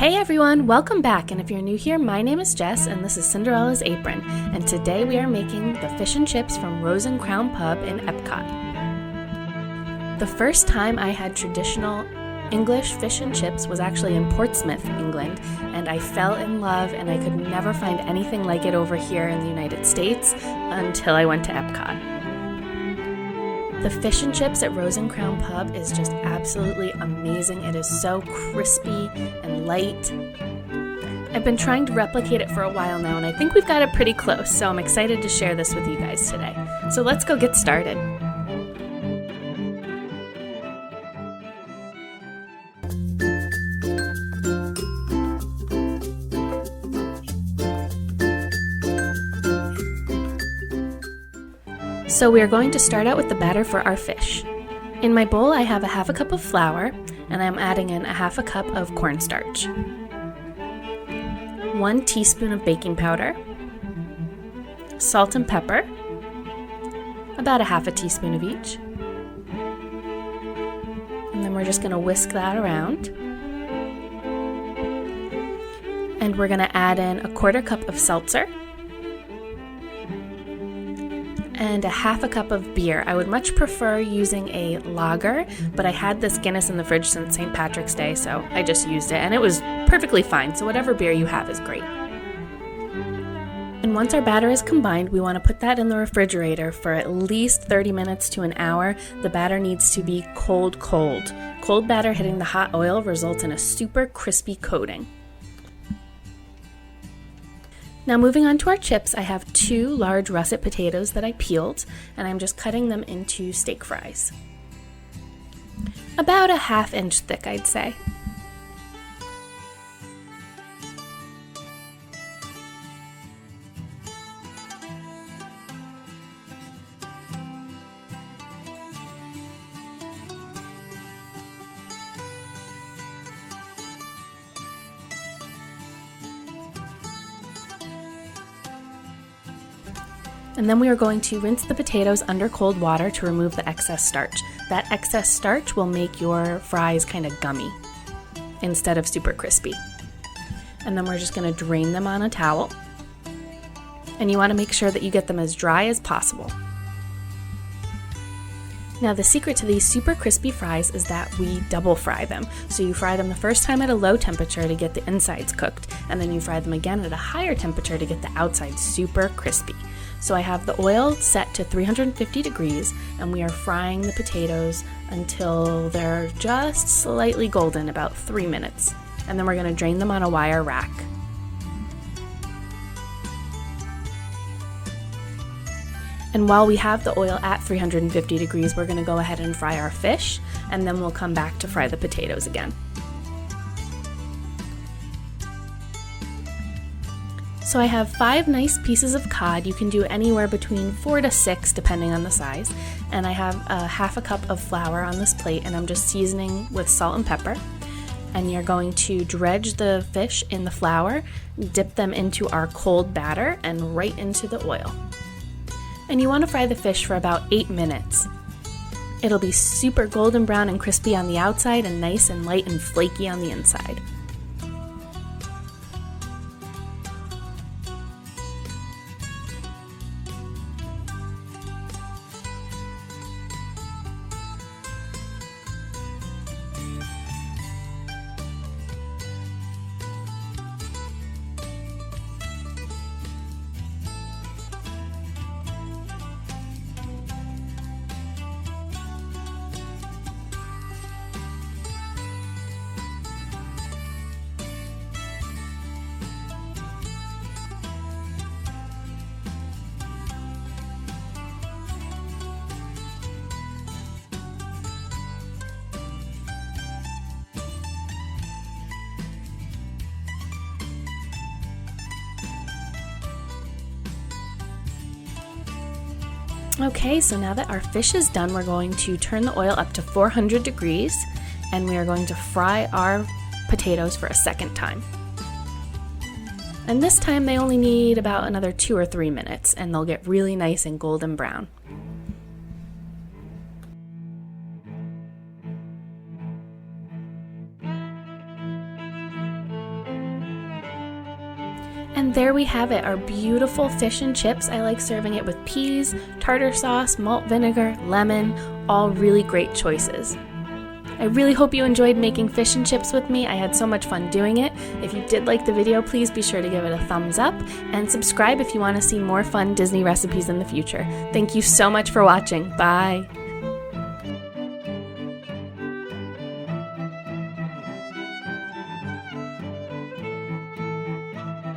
Hey everyone, welcome back, and if you're new here, my name is Jess and this is Cinderella's Apron, and today we are making the fish and chips from Rose and Crown Pub in Epcot. The first time I had traditional English fish and chips was actually in Portsmouth, England, and I fell in love and I could never find anything like it over here in the United States until I went to Epcot. The fish and chips at Rose and Crown Pub is just absolutely amazing. It is so crispy and light. I've been trying to replicate it for a while now, and I think we've got it pretty close, so I'm excited to share this with you guys today. So let's go get started. So we are going to start out with the batter for our fish. In my bowl I have a half a cup of flour, and I'm adding in a half a cup of cornstarch, 1 teaspoon of baking powder, salt and pepper, about a half a teaspoon of each, and then we're just going to whisk that around. And we're going to add in a 1/4 cup of seltzer, and a half a cup of beer. I would much prefer using a lager, but I had this Guinness in the fridge since St. Patrick's Day, so I just used it, and it was perfectly fine, so whatever beer you have is great. And once our batter is combined, we want to put that in the refrigerator for at least 30 minutes to an hour. The batter needs to be cold. Cold batter hitting the hot oil results in a super crispy coating. Now moving on to our chips, I have 2 large russet potatoes that I peeled, and I'm just cutting them into steak fries. About a 1/2 inch thick, I'd say. And then we are going to rinse the potatoes under cold water to remove the excess starch. That excess starch will make your fries kind of gummy instead of super crispy. And then we're just going to drain them on a towel. And you want to make sure that you get them as dry as possible. Now the secret to these super crispy fries is that we double fry them. So you fry them the first time at a low temperature to get the insides cooked, and then you fry them again at a higher temperature to get the outside super crispy. So I have the oil set to 350 degrees, and we are frying the potatoes until they're just slightly golden, about 3 minutes. And then we're going to drain them on a wire rack. And while we have the oil at 350 degrees, we're going to go ahead and fry our fish, and then we'll come back to fry the potatoes again. So I have 5 nice pieces of cod. You can do anywhere between 4 to 6 depending on the size. And I have a half a cup of flour on this plate, and I'm just seasoning with salt and pepper. And you're going to dredge the fish in the flour, dip them into our cold batter, and right into the oil. And you want to fry the fish for about 8 minutes. It'll be super golden brown and crispy on the outside and nice and light and flaky on the inside. Okay, so now that our fish is done, we're going to turn the oil up to 400 degrees, and we are going to fry our potatoes for a second time. And this time they only need about another 2 or 3 minutes, and they'll get really nice and golden brown. And there we have it, our beautiful fish and chips. I like serving it with peas, tartar sauce, malt vinegar, lemon, all really great choices. I really hope you enjoyed making fish and chips with me. I had so much fun doing it. If you did like the video, please be sure to give it a thumbs up and subscribe if you want to see more fun Disney recipes in the future. Thank you so much for watching. Bye!